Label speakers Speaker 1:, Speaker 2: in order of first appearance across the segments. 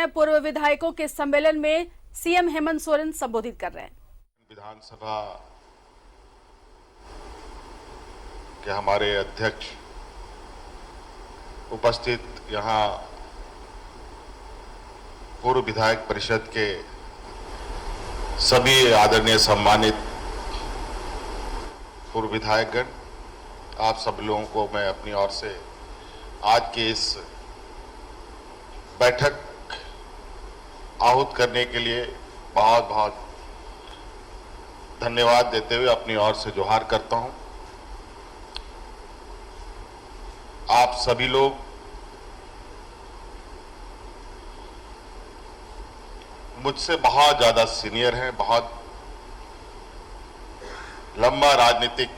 Speaker 1: हैं पूर्व विधायकों के सम्मेलन में सीएम हेमंत सोरेन संबोधित कर रहे हैं।
Speaker 2: विधानसभा के हमारे अध्यक्ष उपस्थित यहाँ पूर्व विधायक परिषद के सभी आदरणीय सम्मानित पूर्व विधायकगण, आप सब लोगों को मैं अपनी ओर से आज के इस बैठक आहूत करने के लिए बहुत बहुत धन्यवाद देते हुए अपनी ओर से जोहार करता हूं। आप सभी लोग मुझसे बहुत ज्यादा सीनियर हैं, बहुत लंबा राजनीतिक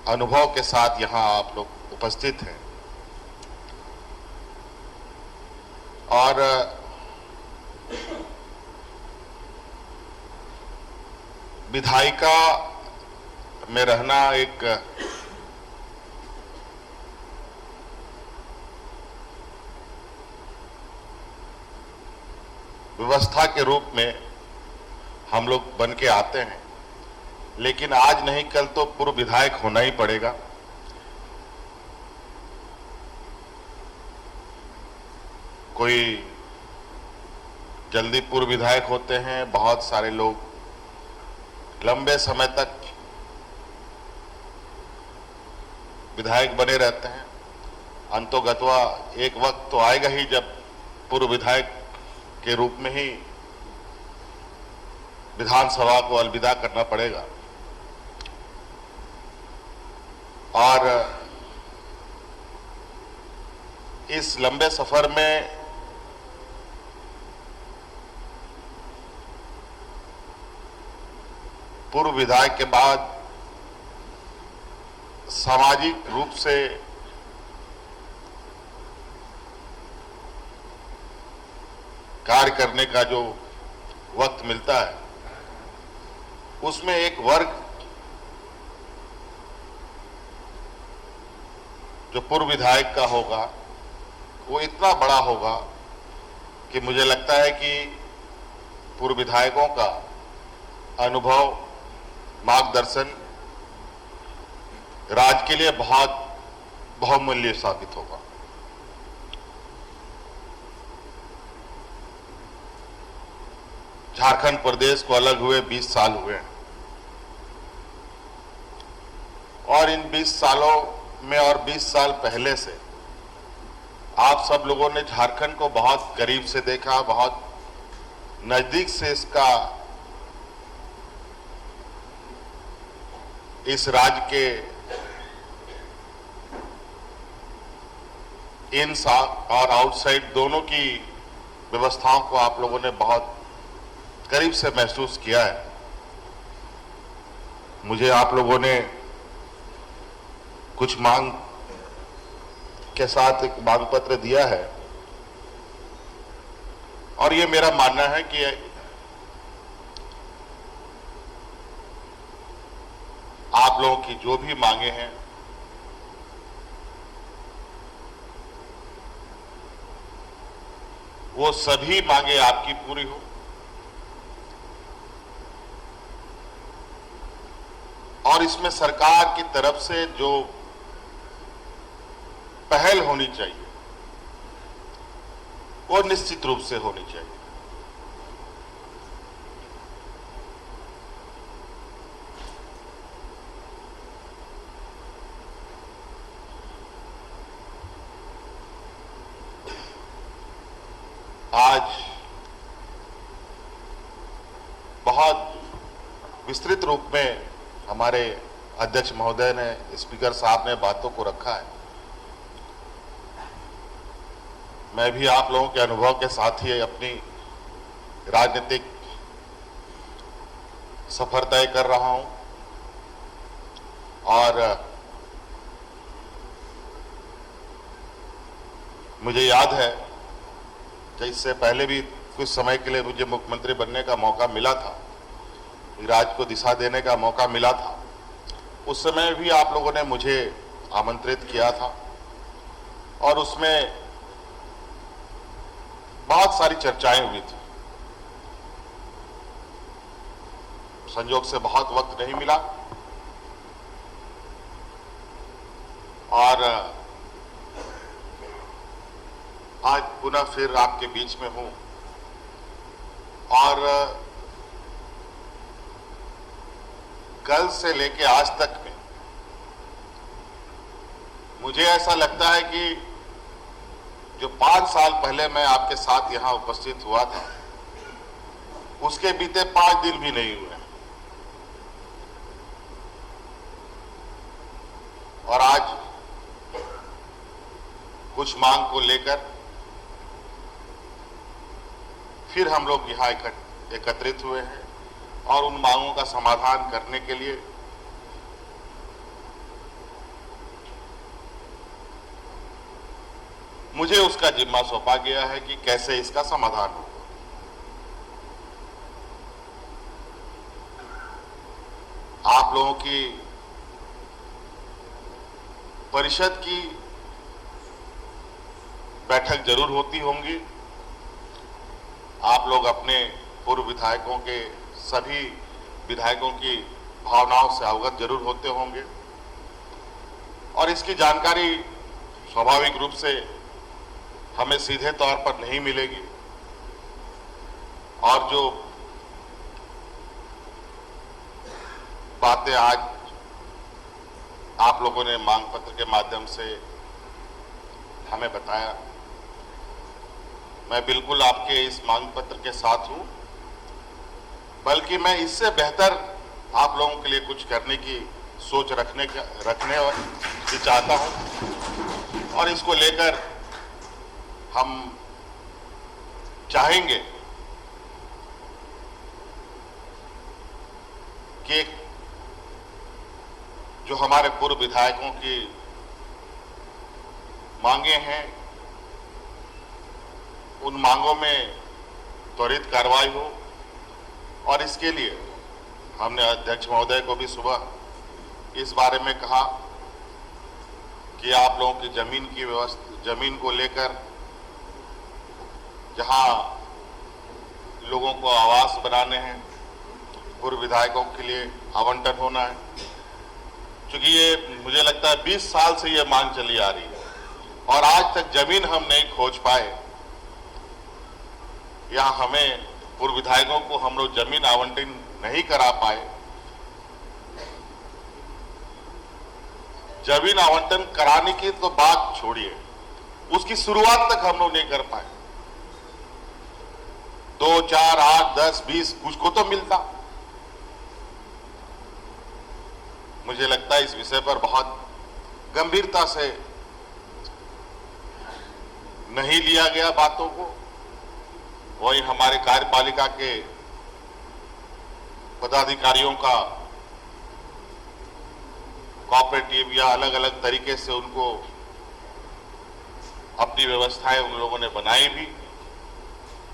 Speaker 2: अनुभव के साथ यहां आप लोग उपस्थित हैं और विधायिका में रहना एक व्यवस्था के रूप में हम लोग बन के आते हैं, लेकिन आज नहीं कल तो पूर्व विधायक होना ही पड़ेगा। कोई जल्दी पूर्व विधायक होते हैं, बहुत सारे लोग लंबे समय तक विधायक बने रहते हैं। अंतोगत्वा एक वक्त तो आएगा ही जब पूर्व विधायक के रूप में ही विधानसभा को अलविदा करना पड़ेगा। और इस लंबे सफर में पूर्व विधायक के बाद सामाजिक रूप से कार्य करने का जो वक्त मिलता है, उसमें एक वर्ग जो पूर्व विधायक का होगा वो इतना बड़ा होगा कि मुझे लगता है कि पूर्व विधायकों का अनुभव, मार्गदर्शन राज्य के लिए बहुत बहुमूल्य साबित होगा। झारखंड प्रदेश को अलग हुए 20 साल हुए हैं और इन 20 सालों में और 20 साल पहले से आप सब लोगों ने झारखंड को बहुत करीब से देखा, बहुत नजदीक से इसका इस राज्य के इनसाइड और आउटसाइड दोनों की व्यवस्थाओं को आप लोगों ने बहुत करीब से महसूस किया है। मुझे आप लोगों ने कुछ मांग के साथ एक मांग पत्र दिया है और ये मेरा मानना है कि आप लोगों की जो भी मांगे हैं वो सभी मांगे आपकी पूरी हो और इसमें सरकार की तरफ से जो पहल होनी चाहिए वो निश्चित रूप से होनी चाहिए। आज बहुत विस्तृत रूप में हमारे अध्यक्ष महोदय ने, स्पीकर साहब ने बातों को रखा है। मैं भी आप लोगों के अनुभव के साथ ही अपनी राजनीतिक सफर तय कर रहा हूं और मुझे याद है कि इससे पहले भी कुछ समय के लिए मुझे मुख्यमंत्री बनने का मौका मिला था, राज्य को दिशा देने का मौका मिला था। उस समय भी आप लोगों ने मुझे आमंत्रित किया था और उसमें बहुत सारी चर्चाएं हुई थी। संयोग से बहुत वक्त नहीं मिला और आज पुनः फिर आपके बीच में हूं और कल से लेके आज तक में मुझे ऐसा लगता है कि जो 5 साल पहले मैं आपके साथ यहां उपस्थित हुआ था उसके बीते 5 दिन भी नहीं हुए और आज कुछ मांग को लेकर फिर हम लोग यहां एकत्रित हुए हैं और उन मांगों का समाधान करने के लिए मुझे उसका जिम्मा सौंपा गया है कि कैसे इसका समाधान हो। आप लोगों की परिषद की बैठक जरूर होती होंगी। आप लोग अपने पूर्व विधायकों के सभी विधायकों की भावनाओं से अवगत जरूर होते होंगे और इसकी जानकारी स्वाभाविक रूप से हमें सीधे तौर पर नहीं मिलेगी और जो बातें आज आप लोगों ने मांग पत्र के माध्यम से हमें बताया, मैं बिल्कुल आपके इस मांग पत्र के साथ हूं, बल्कि मैं इससे बेहतर आप लोगों के लिए कुछ करने की सोच रखने और चाहता हूं और इसको लेकर हम चाहेंगे कि जो हमारे पूर्व विधायकों की मांगे हैं उन मांगों में त्वरित कार्रवाई हो और इसके लिए हमने अध्यक्ष महोदय को भी सुबह इस बारे में कहा कि आप लोगों की जमीन की व्यवस्था, जमीन को लेकर जहां लोगों को आवास बनाने हैं पूर्व विधायकों के लिए आवंटन होना है, क्योंकि ये मुझे लगता है 20 साल से ये मांग चली आ रही है और आज तक जमीन हम नहीं खोज पाए या हमें पूर्व विधायकों को हम लोग जमीन आवंटन नहीं करा पाए। जमीन आवंटन कराने की तो बात छोड़िए, उसकी शुरुआत तक हम लोग नहीं कर पाए। 2, 4, 8, 10, 20 कुछ को तो मिलता। मुझे लगता है इस विषय पर बहुत गंभीरता से नहीं लिया गया बातों को। वही हमारे कार्यपालिका के पदाधिकारियों का कोऑपरेटिव या अलग अलग तरीके से उनको अपनी व्यवस्थाएं उन लोगों ने बनाई भी।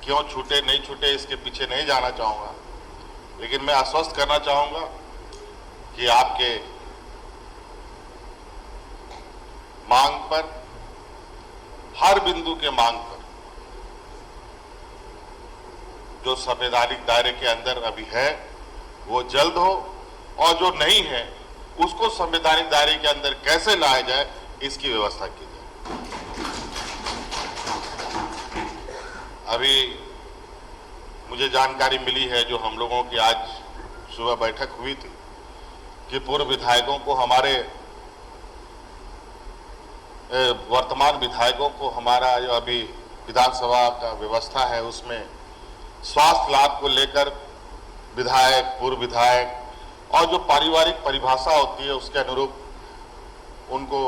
Speaker 2: क्यों छूटे नहीं छूटे इसके पीछे नहीं जाना चाहूंगा, लेकिन मैं आश्वस्त करना चाहूंगा कि आपके मांग पर, हर बिंदु के मांग पर जो संवैधानिक दायरे के अंदर अभी है वो जल्द हो और जो नहीं है उसको संवैधानिक दायरे के अंदर कैसे लाया जाए इसकी व्यवस्था की जाए। अभी मुझे जानकारी मिली है, जो हम लोगों की आज सुबह बैठक हुई थी, कि पूर्व विधायकों को, हमारे वर्तमान विधायकों को हमारा जो अभी विधानसभा का व्यवस्था है उसमें स्वास्थ्य लाभ को लेकर विधायक, पूर्व विधायक और जो पारिवारिक परिभाषा होती है उसके अनुरूप उनको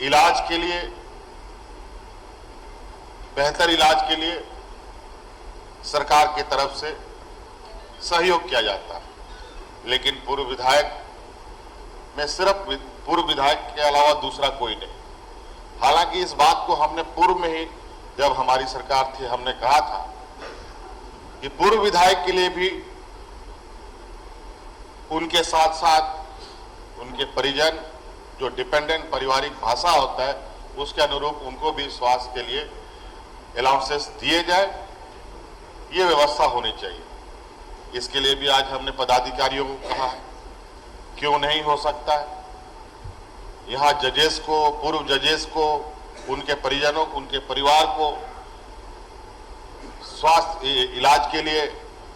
Speaker 2: इलाज के लिए, बेहतर इलाज के लिए सरकार की तरफ से सहयोग किया जाता है। लेकिन पूर्व विधायक में सिर्फ पूर्व विधायक के अलावा दूसरा कोई नहीं। हालांकि इस बात को हमने पूर्व में ही, जब हमारी सरकार थी, हमने कहा था कि पूर्व विधायक के लिए भी उनके साथ साथ उनके परिजन जो डिपेंडेंट पारिवारिक भाषा होता है उसके अनुरूप उनको भी स्वास्थ्य के लिए अलाउंसेस दिए जाए, ये व्यवस्था होनी चाहिए। इसके लिए भी आज हमने पदाधिकारियों को कहा है, क्यों नहीं हो सकता है। यहाँ जजेस को, पूर्व जजेस को, उनके परिजनों को, उनके परिवार को स्वास्थ्य इलाज के लिए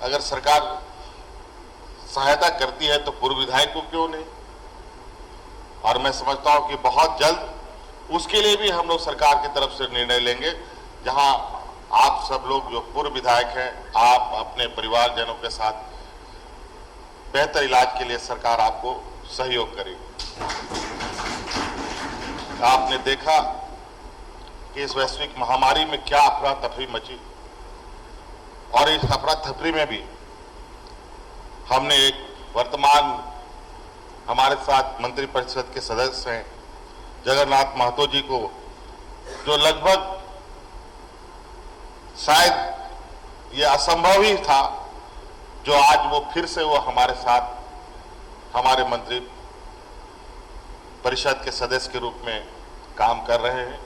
Speaker 2: अगर सरकार सहायता करती है तो पूर्व विधायक को क्यों नहीं। और मैं समझता हूं कि बहुत जल्द उसके लिए भी हम लोग सरकार की तरफ से निर्णय लेंगे, जहां आप सब लोग जो पूर्व विधायक हैं, आप अपने परिवारजनों के साथ बेहतर इलाज के लिए सरकार आपको सहयोग करेगी। आपने देखा कि इस वैश्विक महामारी में क्या अफरा तफरी मची, और इस अफरा तफरी में भी हमने एक वर्तमान हमारे साथ मंत्रिपरिषद के सदस्य हैं जगन्नाथ महतो जी को, जो लगभग शायद ये असंभव ही था, जो आज वो फिर से वो हमारे साथ हमारे मंत्री परिषद के सदस्य के रूप में काम कर रहे हैं।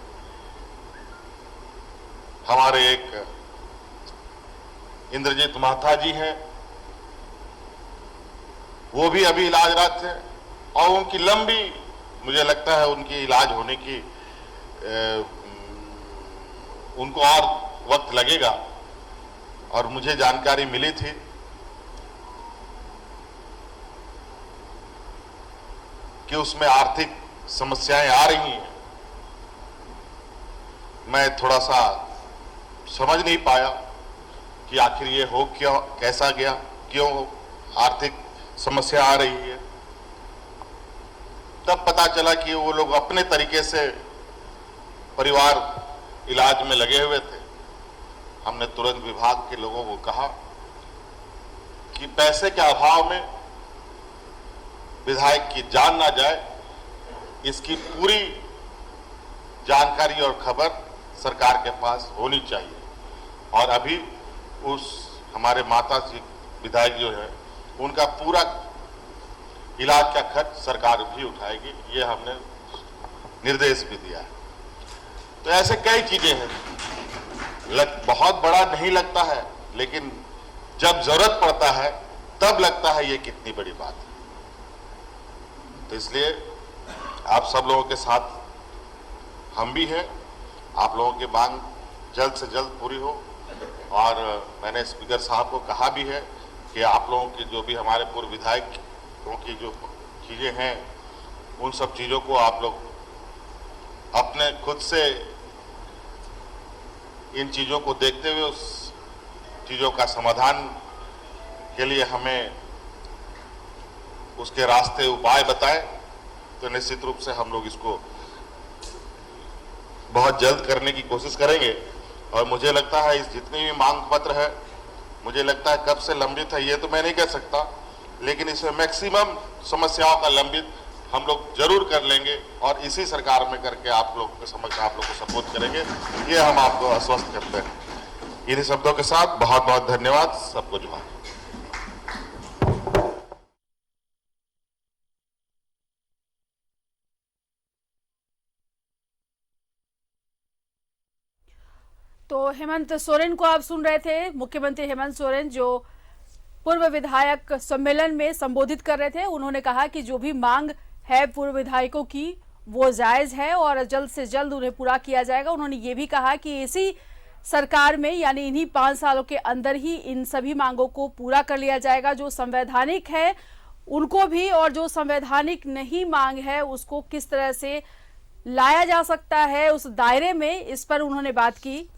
Speaker 2: हमारे एक इंद्रजीत महता जी हैं, वो भी अभी इलाजरत हैं, और उनकी लंबी, मुझे लगता है उनकी इलाज होने की उनको और वक्त लगेगा। और मुझे जानकारी मिली थी कि उसमें आर्थिक समस्याएं आ रही हैं। मैं थोड़ा सा समझ नहीं पाया कि आखिर ये हो क्यों, कैसा गया, क्यों आर्थिक समस्या आ रही है। तब पता चला कि वो लोग अपने तरीके से परिवार इलाज में लगे हुए थे। हमने तुरंत विभाग के लोगों को कहा कि पैसे के अभाव में विधायक की जान ना जाए, इसकी पूरी जानकारी और खबर सरकार के पास होनी चाहिए। और अभी उस हमारे माता जी विधायक जो है, उनका पूरा इलाज का खर्च सरकार भी उठाएगी, ये हमने निर्देश भी दिया है। तो ऐसे कई चीजें हैं, बहुत बड़ा नहीं लगता है, लेकिन जब जरूरत पड़ता है तब लगता है ये कितनी बड़ी बात है। तो इसलिए आप सब लोगों के साथ हम भी हैं, आप लोगों की मांग जल्द से जल्द पूरी हो। और मैंने स्पीकर साहब को कहा भी है कि आप लोगों की जो भी हमारे पूर्व विधायकों की जो चीज़ें हैं, उन सब चीज़ों को आप लोग अपने खुद से इन चीज़ों को देखते हुए उस चीज़ों का समाधान के लिए हमें उसके रास्ते, उपाय बताएं, तो निश्चित रूप से हम लोग इसको बहुत जल्द करने की कोशिश करेंगे। और मुझे लगता है इस जितने भी मांग पत्र है, मुझे लगता है कब से लंबित है ये तो मैं नहीं कह सकता, लेकिन इसमें मैक्सिमम समस्याओं का लंबित हम लोग जरूर कर लेंगे, और इसी सरकार में करके आप लोग के समक्ष आप लोग को सपोर्ट करेंगे, ये हम आपको आश्वस्त करते हैं। इन्हीं शब्दों के साथ बहुत बहुत धन्यवाद, सबको जोहार।
Speaker 1: तो हेमंत सोरेन को आप सुन रहे थे, मुख्यमंत्री हेमंत सोरेन जो पूर्व विधायक सम्मेलन में संबोधित कर रहे थे। उन्होंने कहा कि जो भी मांग है पूर्व विधायकों की वो जायज है और जल्द से जल्द उन्हें पूरा किया जाएगा। उन्होंने ये भी कहा कि इसी सरकार में, यानी इन्हीं 5 सालों के अंदर ही इन सभी मांगों को पूरा कर लिया जाएगा, जो संवैधानिक है उनको भी, और जो संवैधानिक नहीं मांग है उसको किस तरह से लाया जा सकता है उस दायरे में, इस पर उन्होंने बात की।